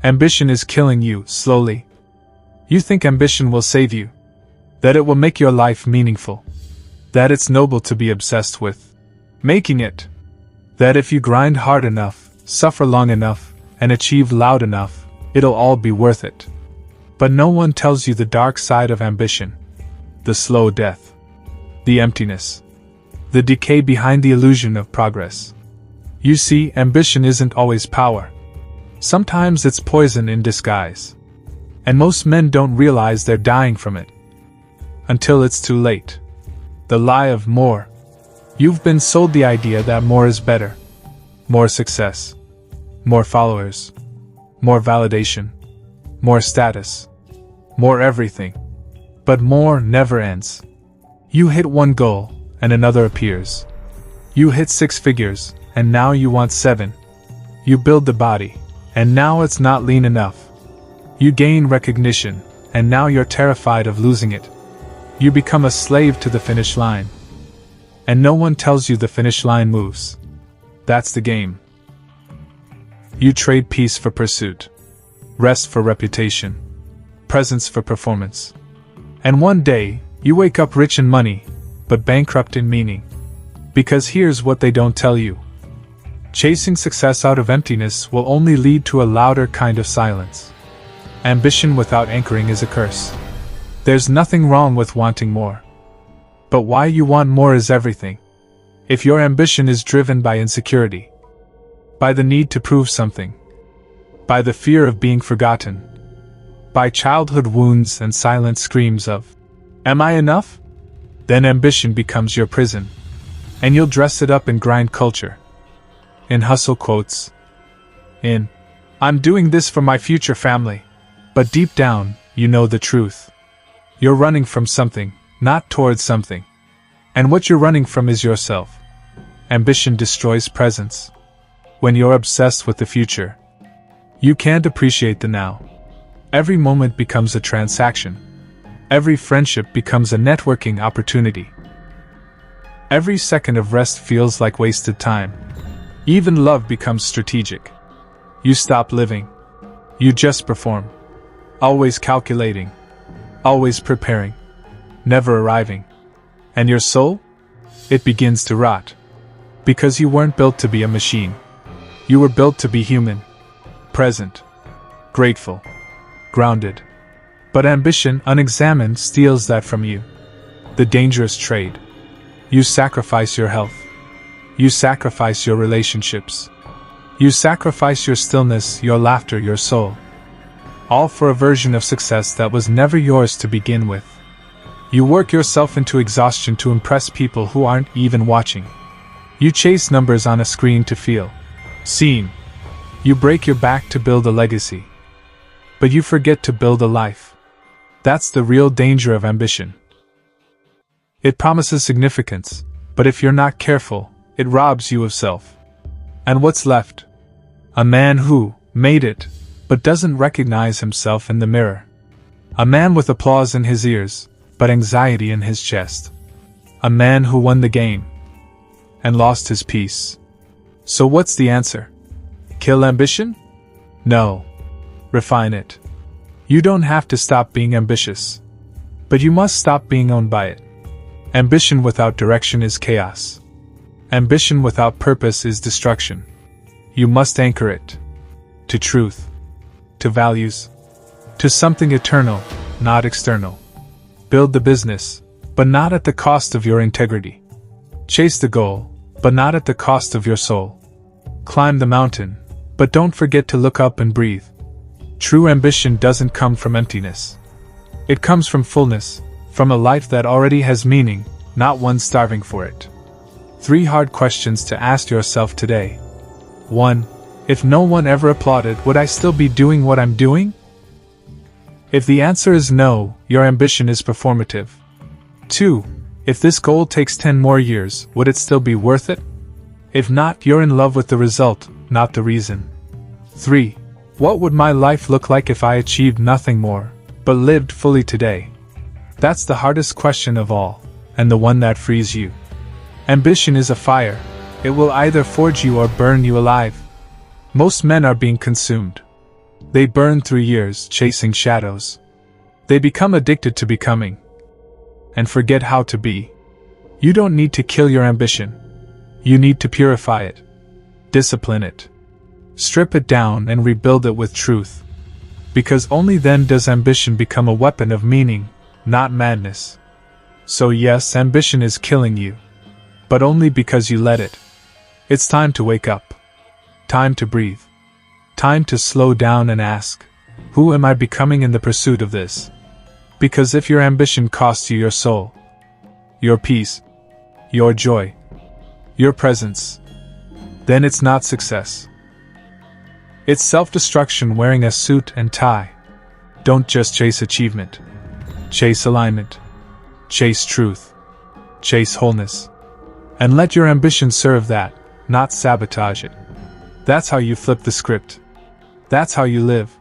Ambition is killing you, slowly. You think ambition will save you, that it will make your life meaningful, that it's noble to be obsessed with making it, that if you grind hard enough, suffer long enough, and achieve loud enough, it'll all be worth it. But no one tells you the dark side of ambition, the slow death, the emptiness, the decay behind the illusion of progress. You see, ambition isn't always power. Sometimes it's poison in disguise. And most men don't realize they're dying from it until it's too late. The lie of more. You've been sold the idea that more is better. More success. More followers. More validation. More status. More everything. But more never ends. You hit one goal, and another appears. You hit 6 figures, and now you want 7. You build the body, and now it's not lean enough. You gain recognition, and now you're terrified of losing it. You become a slave to the finish line. And no one tells you the finish line moves. That's the game. You trade peace for pursuit, rest for reputation, presence for performance. And one day, you wake up rich in money, but bankrupt in meaning. Because here's what they don't tell you. Chasing success out of emptiness will only lead to a louder kind of silence. Ambition without anchoring is a curse. There's nothing wrong with wanting more. But why you want more is everything. If your ambition is driven by insecurity, by the need to prove something, by the fear of being forgotten, by childhood wounds and silent screams of, "Am I enough?" then ambition becomes your prison. And you'll dress it up in grind culture, in hustle quotes, in, "I'm doing this for my future family." But deep down, you know the truth. You're running from something, not towards something. And what you're running from is yourself. Ambition destroys presence. When you're obsessed with the future, you can't appreciate the now. Every moment becomes a transaction. Every friendship becomes a networking opportunity. Every second of rest feels like wasted time. Even love becomes strategic. You stop living. You just perform. Always calculating. Always preparing. Never arriving. And your soul? It begins to rot. Because you weren't built to be a machine. You were built to be human. Present. Grateful. Grounded. But ambition, unexamined, steals that from you. The dangerous trade. You sacrifice your health. You sacrifice your relationships. You sacrifice your stillness, your laughter, your soul. All for a version of success that was never yours to begin with. You work yourself into exhaustion to impress people who aren't even watching. You chase numbers on a screen to feel seen. You break your back to build a legacy. But you forget to build a life. That's the real danger of ambition. It promises significance, but if you're not careful, it robs you of self. And what's left? A man who made it, but doesn't recognize himself in the mirror. A man with applause in his ears, but anxiety in his chest. A man who won the game and lost his peace. So what's the answer? Kill ambition? No. Refine it. You don't have to stop being ambitious, but you must stop being owned by it. Ambition without direction is chaos. Ambition without purpose is destruction. You must anchor it to truth, to values, to something eternal, not external. Build the business, but not at the cost of your integrity. Chase the goal, but not at the cost of your soul. Climb the mountain, but don't forget to look up and breathe. True ambition doesn't come from emptiness. It comes from fullness, from a life that already has meaning, not one starving for it. 3 hard questions to ask yourself today. 1. If no one ever applauded, would I still be doing what I'm doing? If the answer is no, your ambition is performative. 2. If this goal takes 10 more years, would it still be worth it? If not, you're in love with the result, not the reason. 3. What would my life look like if I achieved nothing more, but lived fully today? That's the hardest question of all, and the one that frees you. Ambition is a fire. It will either forge you or burn you alive. Most men are being consumed. They burn through years chasing shadows. They become addicted to becoming and forget how to be. You don't need to kill your ambition. You need to purify it, discipline it, strip it down and rebuild it with truth. Because only then does ambition become a weapon of meaning, not madness. So yes, ambition is killing you, but only because you let it. It's time to wake up. Time to breathe. Time to slow down and ask, who am I becoming in the pursuit of this? Because if your ambition costs you your soul, your peace, your joy, your presence, then it's not success. It's self-destruction wearing a suit and tie. Don't just chase achievement. Chase alignment. Chase truth. Chase wholeness. And let your ambition serve that, not sabotage it. That's how you flip the script. That's how you live.